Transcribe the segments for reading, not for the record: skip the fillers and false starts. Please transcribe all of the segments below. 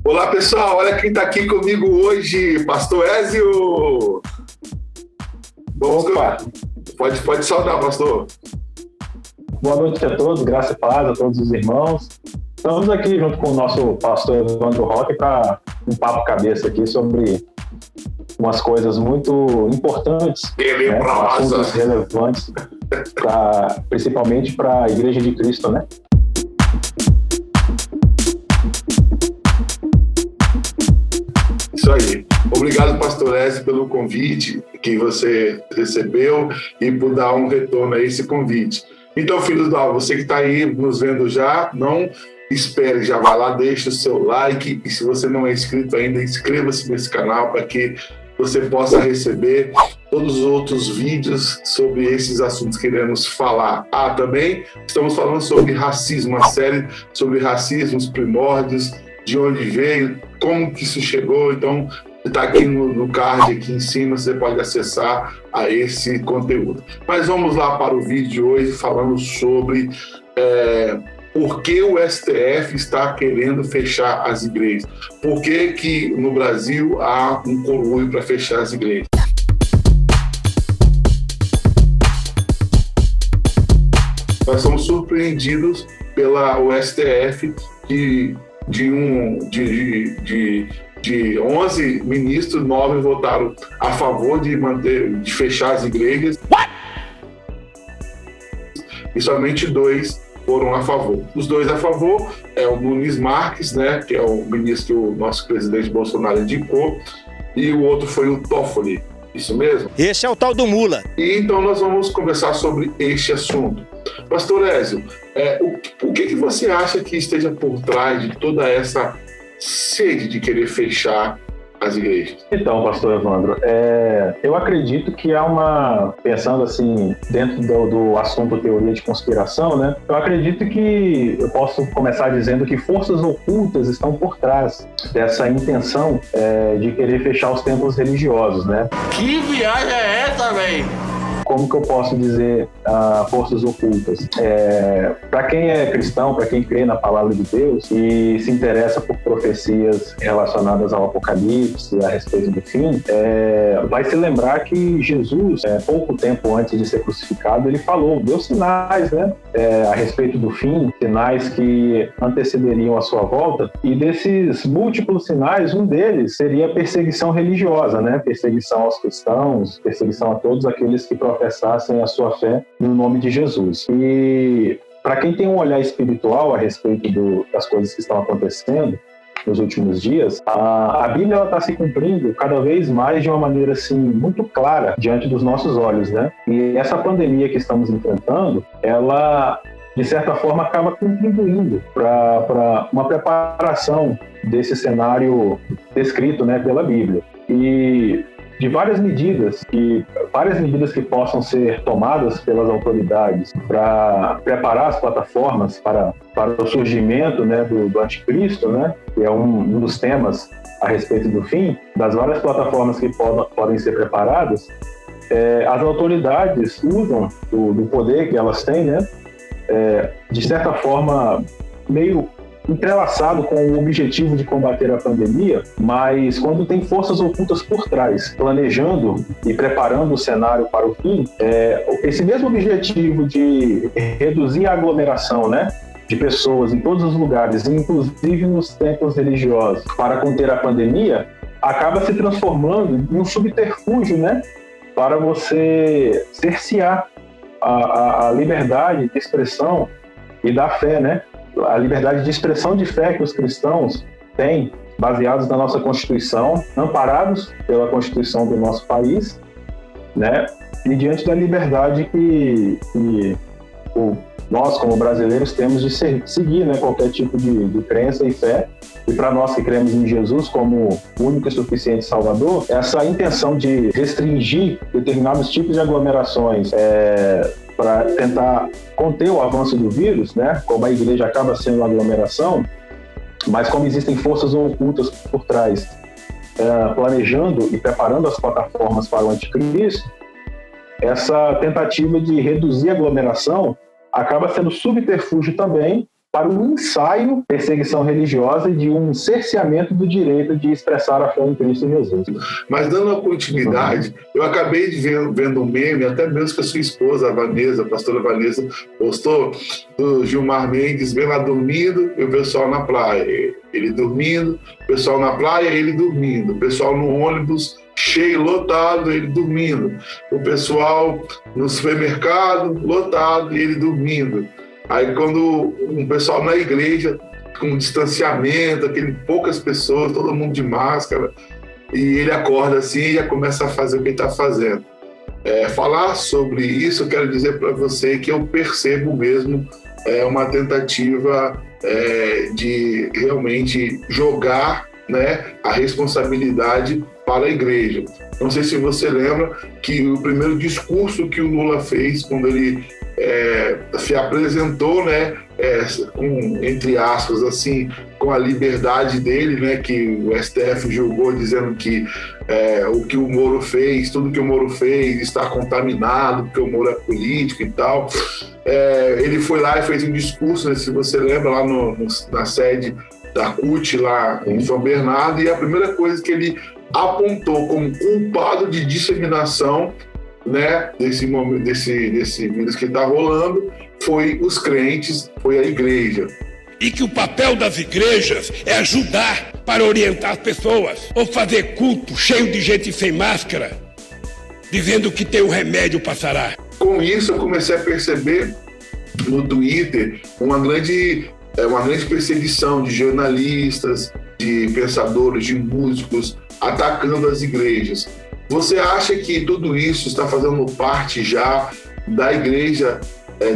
Olá, pessoal. Olha quem está aqui comigo hoje, Pastor Ézio. Opa! Pode saudar, pastor. Boa noite a todos, graça e paz a todos os irmãos. Estamos aqui junto com o nosso pastor Evandro Roque para um papo cabeça aqui sobre umas coisas muito importantes, né? Assuntos relevantes, principalmente para a Igreja de Cristo, né? Isso aí. Obrigado, pastor Ézio, pelo convite que você recebeu e por dar um retorno a esse convite. Então, filhos do alvo, você que está aí nos vendo já, não espere, já vai lá, deixa o seu like e se você não é inscrito ainda, inscreva-se nesse canal para que você possa receber todos os outros vídeos sobre esses assuntos que iremos falar. Também estamos falando sobre racismo, uma série sobre racismo, os primórdios, de onde veio, como que isso chegou. Então, está aqui no card, aqui em cima, você pode acessar a esse conteúdo. Mas vamos lá para o vídeo de hoje, falando sobre por que o STF está querendo fechar as igrejas. Por que no Brasil há um conluio para fechar as igrejas? Nós somos surpreendidos pela o STF de 11 ministros, 9 votaram a favor de fechar as igrejas. E somente 2 foram a favor. Os 2 a favor é o Nunes Marques, né, que é o ministro que o nosso presidente Bolsonaro indicou, e o outro foi o Toffoli. Isso mesmo? Esse é o tal do Mula. E então nós vamos conversar sobre este assunto. Pastor Ézio, o que você acha que esteja por trás de toda essa sede de querer fechar as igrejas? Então, pastor Evandro, eu acredito que pensando assim, dentro do assunto teoria de conspiração, né? Eu acredito que eu posso começar dizendo que forças ocultas estão por trás dessa intenção de querer fechar os templos religiosos, né? Que viagem é essa, velho? Como que eu posso dizer forças ocultas? Para quem é cristão, para quem crê na palavra de Deus e se interessa por profecias relacionadas ao Apocalipse, a respeito do fim, vai se lembrar que Jesus, pouco tempo antes de ser crucificado, ele deu sinais, né? A respeito do fim, sinais que antecederiam a sua volta, e desses múltiplos sinais, um deles seria a perseguição religiosa, né? Perseguição aos cristãos, perseguição a todos aqueles que professassem a sua fé no nome de Jesus. E para quem tem um olhar espiritual a respeito das coisas que estão acontecendo nos últimos dias, a Bíblia está se cumprindo cada vez mais de uma maneira assim, muito clara diante dos nossos olhos, né? E essa pandemia que estamos enfrentando, ela, de certa forma, acaba contribuindo para uma preparação desse cenário descrito, né, pela Bíblia. E de várias medidas que possam ser tomadas pelas autoridades para preparar as plataformas para o surgimento, né, do anticristo, né, que é um dos temas a respeito do fim, das várias plataformas que podem ser preparadas, as autoridades usam do poder que elas têm, né, de certa forma, meio entrelaçado com o objetivo de combater a pandemia, mas quando tem forças ocultas por trás, planejando e preparando o cenário para o fim, esse mesmo objetivo de reduzir a aglomeração, né, de pessoas em todos os lugares, inclusive nos templos religiosos, para conter a pandemia, acaba se transformando em um subterfúgio, né, para você cercear a liberdade de expressão e da fé, né? A liberdade de expressão de fé que os cristãos têm, baseados na nossa Constituição, amparados pela Constituição do nosso país, né? E diante da liberdade que nós, como brasileiros, temos de seguir, né, qualquer tipo de crença e fé. E para nós que cremos em Jesus como único e suficiente Salvador, essa intenção de restringir determinados tipos de aglomerações para tentar conter o avanço do vírus, né? Como a igreja acaba sendo uma aglomeração, mas como existem forças ocultas por trás, planejando e preparando as plataformas para o anticristo, essa tentativa de reduzir a aglomeração acaba sendo subterfúgio também para um ensaio, perseguição religiosa e de um cerceamento do direito de expressar a fé em Cristo Jesus. Mas dando a continuidade, eu acabei de vendo um meme, até mesmo que a sua esposa, a pastora Vanessa, postou, do Gilmar Mendes, vem lá dormindo e o pessoal na praia. Ele dormindo, o pessoal na praia, ele dormindo. O pessoal no ônibus cheio, lotado, ele dormindo. O pessoal no supermercado, lotado, e ele dormindo. Aí quando um pessoal na igreja, com distanciamento, poucas pessoas, todo mundo de máscara, e ele acorda assim e já começa a fazer o que ele está fazendo. Falar sobre isso, eu quero dizer para você que eu percebo mesmo uma tentativa de realmente jogar, né, a responsabilidade para a igreja. Não sei se você lembra que o primeiro discurso que o Lula fez, quando ele se apresentou, né, entre aspas, assim, com a liberdade dele, né, que o STF julgou dizendo que o que o Moro fez, tudo que o Moro fez está contaminado, porque o Moro é político e tal. Ele foi lá e fez um discurso, né, se você lembra, lá na sede da CUT, lá em São Bernardo, e a primeira coisa que ele apontou como culpado de disseminação, né, desse vírus que está rolando, foi os crentes, foi a igreja. E que o papel das igrejas é ajudar para orientar as pessoas, ou fazer culto cheio de gente sem máscara, dizendo que tem um remédio para sarar. Com isso eu comecei a perceber no Twitter uma grande perseguição de jornalistas, de pensadores, de músicos, atacando as igrejas. Você acha que tudo isso está fazendo parte já da igreja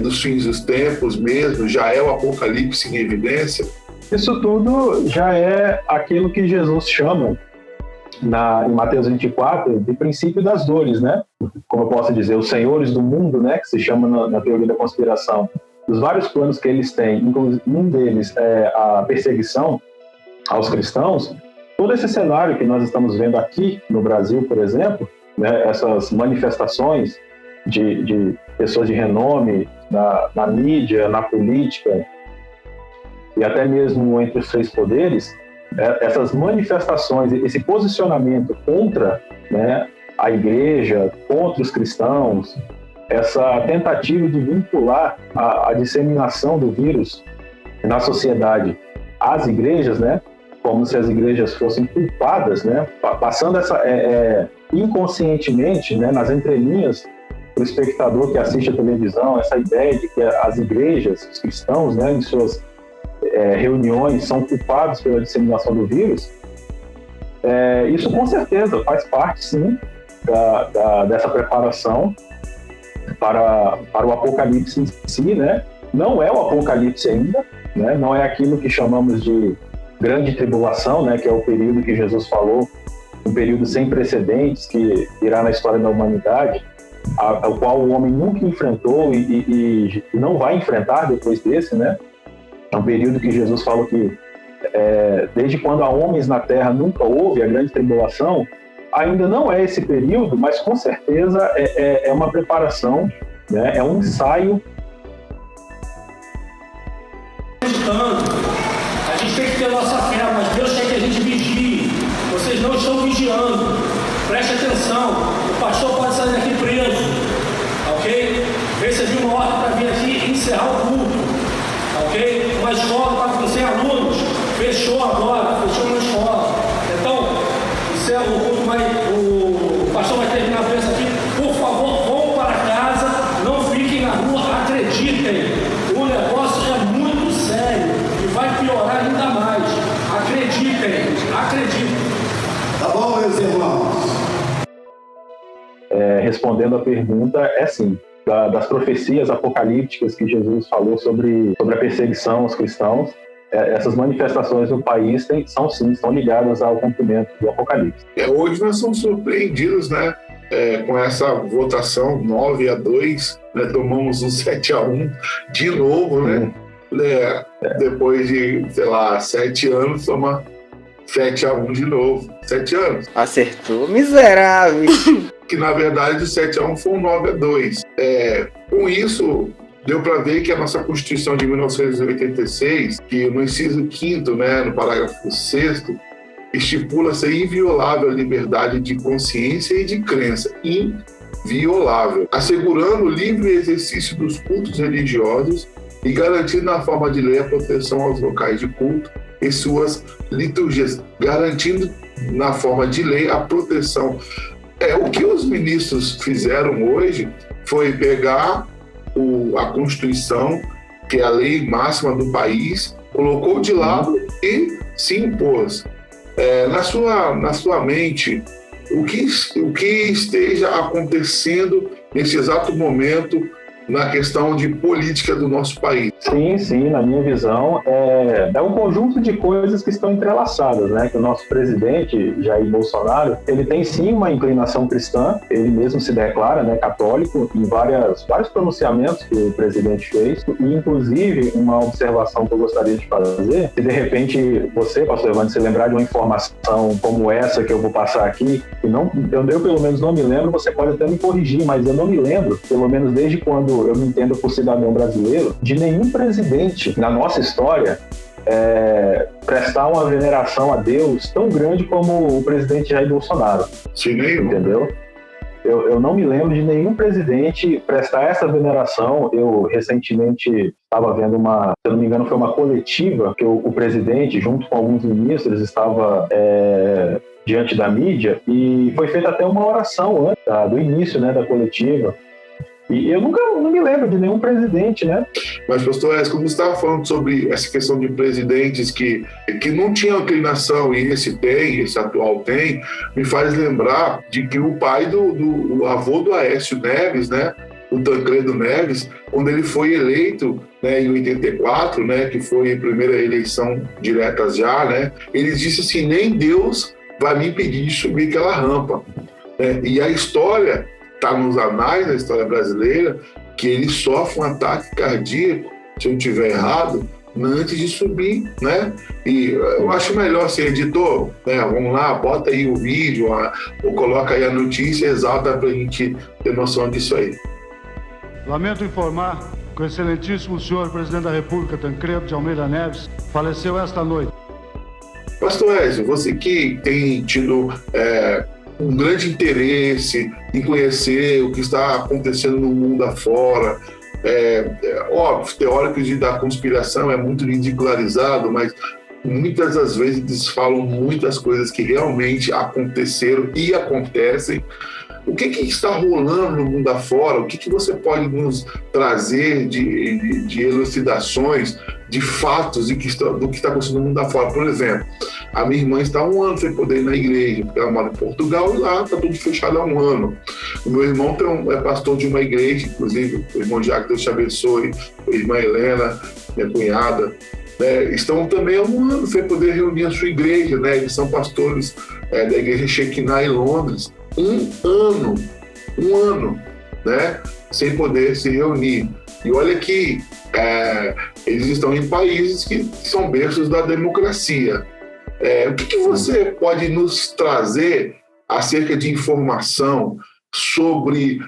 dos fins dos tempos mesmo? Já é o apocalipse em evidência? Isso tudo já é aquilo que Jesus chama em Mateus 24 de princípio das dores, né? Como eu posso dizer, os senhores do mundo, né? Que se chama na teoria da conspiração. Os vários planos que eles têm, inclusive um deles é a perseguição aos cristãos. Todo esse cenário que nós estamos vendo aqui no Brasil, por exemplo, né, essas manifestações de pessoas de renome na mídia, na política e até mesmo entre os três poderes, essas manifestações, esse posicionamento contra, né, a igreja, contra os cristãos, essa tentativa de vincular a disseminação do vírus na sociedade às igrejas, né, como se as igrejas fossem culpadas, né, passando inconscientemente, né, nas entrelinhas para o espectador que assiste a televisão, essa ideia de que as igrejas, os cristãos, né, em suas reuniões são culpados pela disseminação do vírus. Isso com certeza faz parte, sim, dessa preparação para o apocalipse em si, né? Não é o apocalipse ainda, né? Não é aquilo que chamamos de grande tribulação, né? Que é o período que Jesus falou, um período sem precedentes que irá na história da humanidade, ao qual o homem nunca enfrentou e não vai enfrentar depois desse, né? É um período que Jesus falou que desde quando há homens na Terra nunca houve a grande tribulação. Ainda não é esse período, mas com certeza é uma preparação, né? É um ensaio. A gente tem que ter a nossa fé, mas Deus quer que a gente vigie. Vocês não estão vigiando. Preste atenção. O pastor pode sair daqui preso, ok? Recebi uma ordem para vir aqui e encerrar o culto, ok? Uma escola para 100 alunos fechou agora, fechou uma escola. Então, o pastor vai terminar a presença aqui. Por favor, vão para casa, não fiquem na rua, acreditem. O negócio é muito sério e vai piorar ainda mais. Acreditem. Tá bom, meus irmãos? Respondendo a pergunta, sim. Das profecias apocalípticas que Jesus falou sobre a perseguição aos cristãos, essas manifestações no país estão ligadas ao cumprimento do Apocalipse. Hoje nós somos surpreendidos, né, com essa votação 9-2, né, tomamos um 7-1 de novo, né, depois de, 7 anos, toma 7-1 de novo, 7 anos. Acertou, miserável. Que na verdade o 7-1 foi um 9-2. Com isso, deu para ver que a nossa Constituição de 1986, que no inciso 5º, né, no parágrafo 6º, estipula-se a inviolável liberdade de consciência e de crença, inviolável, assegurando o livre exercício dos cultos religiosos e garantindo na forma de lei a proteção aos locais de culto e suas liturgias, garantindo na forma de lei a proteção. O que os ministros fizeram hoje foi pegar a Constituição, que é a lei máxima do país, colocou de lado e se impôs. Na sua mente, o que esteja acontecendo nesse exato momento na questão de política do nosso país? Sim, na minha visão, é um conjunto de coisas que estão entrelaçadas, né? Que o nosso presidente, Jair Bolsonaro, ele tem sim uma inclinação cristã, ele mesmo se declara, né, católico, em vários pronunciamentos que o presidente fez, e inclusive uma observação que eu gostaria de fazer, se de repente você, pastor Evandro, se lembrar de uma informação como essa que eu vou passar aqui, que eu pelo menos não me lembro, você pode até me corrigir, mas eu não me lembro, pelo menos desde quando eu me entendo por cidadão brasileiro, de nenhum presidente na nossa história prestar uma veneração a Deus tão grande como o presidente Jair Bolsonaro. Sim, nenhum. Entendeu? Eu não me lembro de nenhum presidente prestar essa veneração. Eu recentemente estava vendo se eu não me engano, foi uma coletiva que o presidente, junto com alguns ministros, estava diante da mídia, e foi feita até uma oração antes do início, né, da coletiva. E eu não me lembro de nenhum presidente, né? Mas, pastor Écio, como você estava falando sobre essa questão de presidentes que não tinham inclinação, e esse atual tem, me faz lembrar de que o pai do avô do Aécio Neves, né, o Tancredo Neves, quando ele foi eleito, né, em 84, né, que foi a primeira eleição direta já, né, ele disse assim: nem Deus vai me impedir de subir aquela rampa. E a história está nos anais da história brasileira, que ele sofre um ataque cardíaco, se eu não estiver errado, antes de subir, né? E eu acho melhor, assim, editor, né, vamos lá, bota aí o vídeo, ou coloca aí a notícia exata para a gente ter noção disso aí. Lamento informar que o excelentíssimo senhor presidente da República, Tancredo de Almeida Neves, faleceu esta noite. Pastor Écio, você que tem tido um grande interesse em conhecer o que está acontecendo no mundo afora. Óbvio, teóricos da conspiração é muito ridicularizado, mas muitas das vezes eles falam muitas coisas que realmente aconteceram e acontecem. O que está rolando no mundo afora? O que você pode nos trazer de elucidações, de fatos do que está acontecendo no mundo afora? Por exemplo, a minha irmã está há 1 ano sem poder ir na igreja, porque ela mora em Portugal e lá está tudo fechado há 1 ano. O meu irmão é pastor de uma igreja, inclusive, o irmão Jacques, Deus te abençoe, a irmã Helena, minha cunhada, estão também há 1 ano sem poder reunir a sua igreja, né? Eles são pastores da igreja Shekinah em Londres. 1 ano, né, sem poder se reunir. E olha que eles estão em países que são berços da democracia. O que você pode nos trazer acerca de informação sobre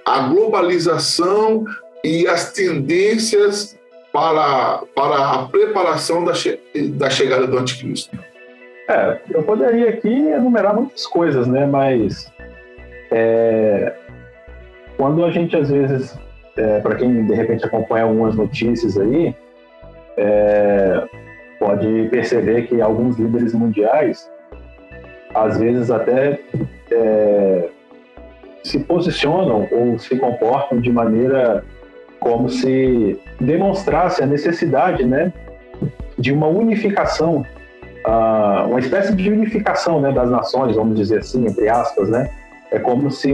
a globalização e as tendências para a preparação da chegada do anticristo? Eu poderia aqui enumerar muitas coisas, né? Mas quando a gente, às vezes, para quem de repente acompanha algumas notícias aí, pode perceber que alguns líderes mundiais, às vezes até se posicionam ou se comportam de maneira como se demonstrasse a necessidade, né, de uma unificação, uma espécie de unificação, né, das nações, vamos dizer assim, entre aspas, né? É como se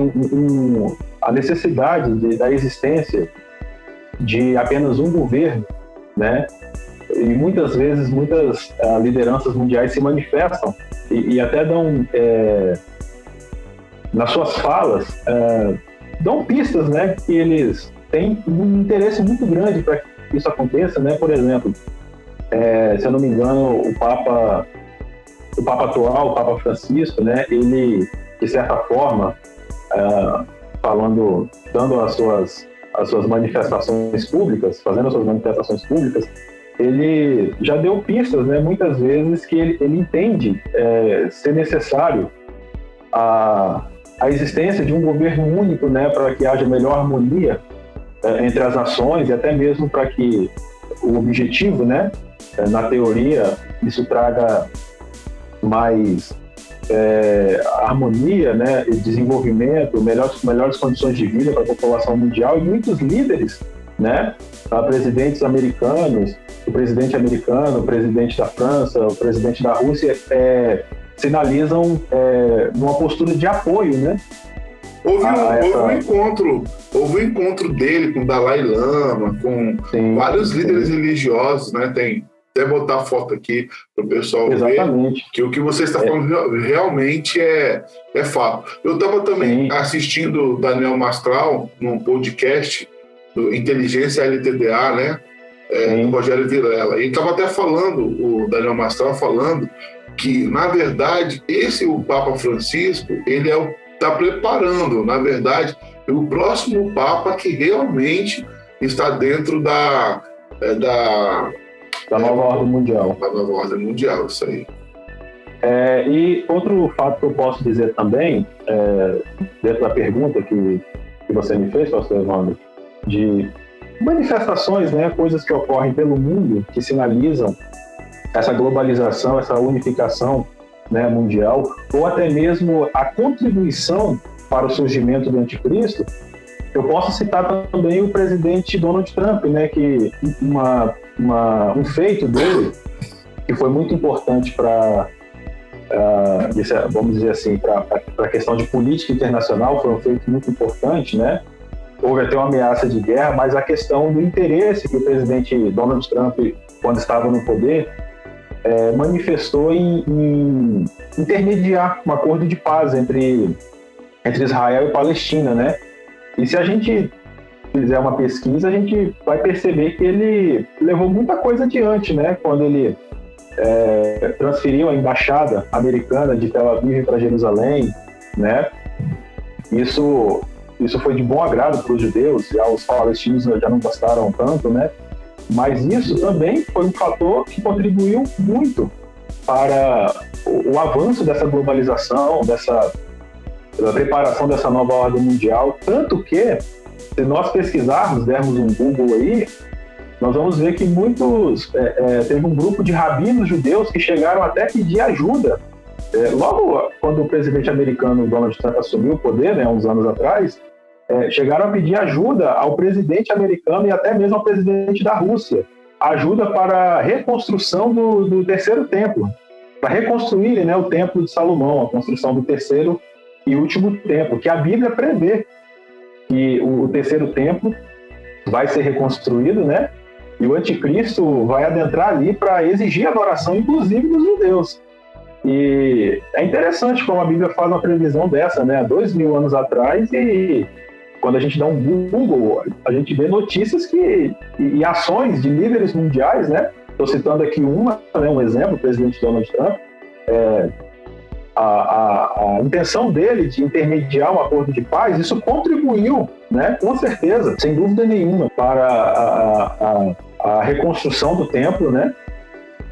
a necessidade da existência de apenas um governo, né? E muitas vezes, muitas lideranças mundiais se manifestam e até dão, nas suas falas, dão pistas, né? Que eles têm um interesse muito grande para que isso aconteça, né? Por exemplo, se eu não me engano, o Papa atual, o Papa Francisco, né? Ele, de certa forma, dando as suas as suas manifestações públicas, fazendo as suas manifestações públicas, ele já deu pistas, né, muitas vezes, que ele entende ser necessário a existência de um governo único, né, para que haja melhor harmonia entre as nações e até mesmo para que o objetivo, né, na teoria, isso traga mais harmonia, né, e desenvolvimento, melhores condições de vida para a população mundial. E muitos líderes, né, presidentes americanos, o presidente americano, o presidente da França, o presidente da Rússia, sinalizam uma postura de apoio, né? Houve um encontro dele com o Dalai Lama, com vários líderes religiosos, né? Tem até botar a foto aqui para o pessoal ver que o que você está falando realmente é fato. Eu estava também assistindo o Daniel Mastral num podcast do Inteligência LTDA, né? Do Rogério Vilela. E estava até falando, o Daniel Mastral falando, que, na verdade, o Papa Francisco, ele está preparando, na verdade, o próximo Papa que realmente está dentro da nova ordem mundial. Da nova ordem mundial, isso aí. E outro fato que eu posso dizer também, dentro da pergunta que você me fez, pastor Evandro, de manifestações, né, coisas que ocorrem pelo mundo, que sinalizam essa globalização, essa unificação, né, mundial, ou até mesmo a contribuição para o surgimento do anticristo. Eu posso citar também o presidente Donald Trump, né, que um feito dele que foi muito importante para, vamos dizer assim, para a questão de política internacional, foi um feito muito importante, né? Houve até uma ameaça de guerra, mas a questão do interesse que o presidente Donald Trump, quando estava no poder, manifestou em intermediar um acordo de paz entre Israel e Palestina, né? E se a gente fizer uma pesquisa, a gente vai perceber que ele levou muita coisa adiante, né? Quando ele transferiu a embaixada americana de Tel Aviv para Jerusalém, né? Isso foi de bom agrado para os judeus, já os palestinos já não gostaram tanto, né? Mas isso também foi um fator que contribuiu muito para o avanço dessa globalização, da preparação dessa nova ordem mundial. Tanto que, se nós pesquisarmos, dermos um Google aí, nós vamos ver que teve um grupo de rabinos judeus que chegaram até a pedir ajuda. Logo quando o presidente americano Donald Trump assumiu o poder, né, uns anos atrás, chegaram a pedir ajuda ao presidente americano e até mesmo ao presidente da Rússia, ajuda para a reconstrução do terceiro templo, para reconstruírem, né, o templo de Salomão, a construção do terceiro e último templo, que a Bíblia prevê que o terceiro templo vai ser reconstruído, né, e o anticristo vai adentrar ali para exigir adoração, inclusive dos judeus. E é interessante como a Bíblia faz uma previsão dessa, né, 2000 anos atrás, e quando a gente dá um Google, a gente vê notícias e ações de líderes mundiais, né? Estou citando aqui um exemplo, o presidente Donald Trump, a intenção dele de intermediar um acordo de paz, isso contribuiu, né, com certeza, sem dúvida nenhuma, para a reconstrução do templo, né?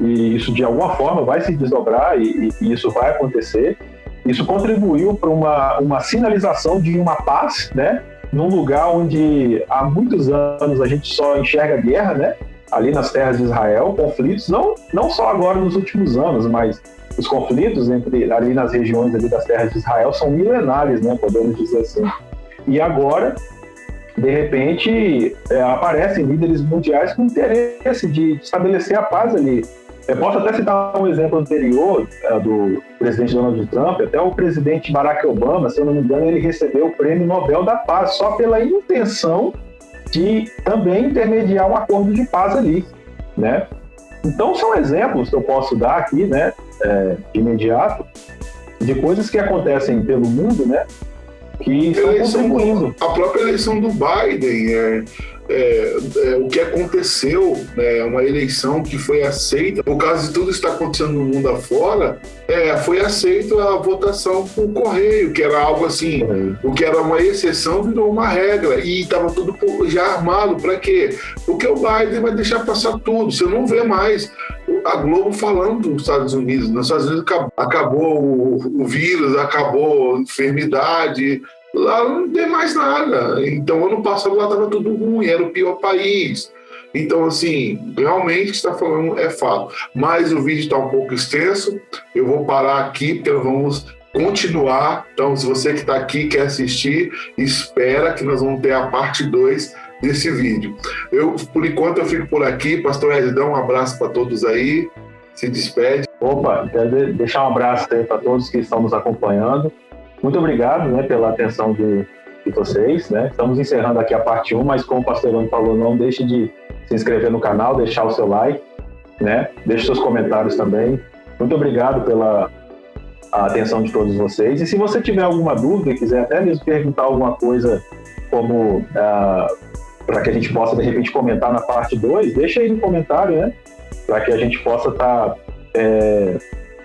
E isso de alguma forma vai se desdobrar e isso vai acontecer. Isso contribuiu para uma sinalização de uma paz, né? Num lugar onde há muitos anos a gente só enxerga guerra, né? Ali nas terras de Israel, conflitos, não só agora nos últimos anos, mas os conflitos ali nas regiões ali das terras de Israel são milenares, né? Podemos dizer assim. E agora, de repente, aparecem líderes mundiais com interesse de estabelecer a paz ali. Eu posso até citar um exemplo anterior do presidente Donald Trump, até o presidente Barack Obama, se eu não me engano, ele recebeu o Prêmio Nobel da Paz só pela intenção de também intermediar um acordo de paz ali, né? Então são exemplos que eu posso dar aqui, né, de imediato, de coisas que acontecem pelo mundo, né, que estão contribuindo. A própria eleição do Biden, o que aconteceu, né, uma eleição que foi aceita, por causa de tudo isso que está acontecendo no mundo afora, foi aceito a votação por correio, que era algo assim, o que era uma exceção virou uma regra, e estava tudo já armado. Para quê? Porque o Biden vai deixar passar tudo, você não vê mais a Globo falando dos Estados Unidos. Nos Estados Unidos acabou o vírus, acabou a enfermidade, lá não tem mais nada. Então, ano passado lá estava tudo ruim, era o pior país. Então, assim, realmente o que está falando é fato. Mas o vídeo está um pouco extenso, eu vou parar aqui, porque nós vamos continuar. Então, se você que está aqui quer assistir, espera que nós vamos ter a parte 2 desse vídeo. Por enquanto, eu fico por aqui. Pastor Ed, dá um abraço para todos aí, se despede. Opa, quero deixar um abraço aí para todos que estão nos acompanhando. Muito obrigado, né, pela atenção de vocês, né? Estamos encerrando aqui a parte 1, mas como o pastor Evandro falou, não deixe de se inscrever no canal, deixar o seu like, né? Deixe seus comentários também. Muito obrigado pela atenção de todos vocês. E se você tiver alguma dúvida e quiser até mesmo perguntar alguma coisa como para que a gente possa, de repente, comentar na parte 2, deixa aí no comentário, né? Para que a gente possa estar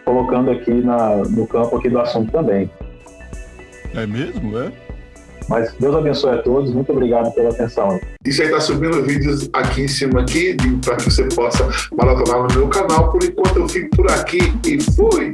colocando aqui no campo aqui do assunto também. É mesmo? É? Mas Deus abençoe a todos. Muito obrigado pela atenção. Isso aí está subindo vídeos aqui em cima para que você possa maratonar no meu canal. Por enquanto eu fico por aqui e fui!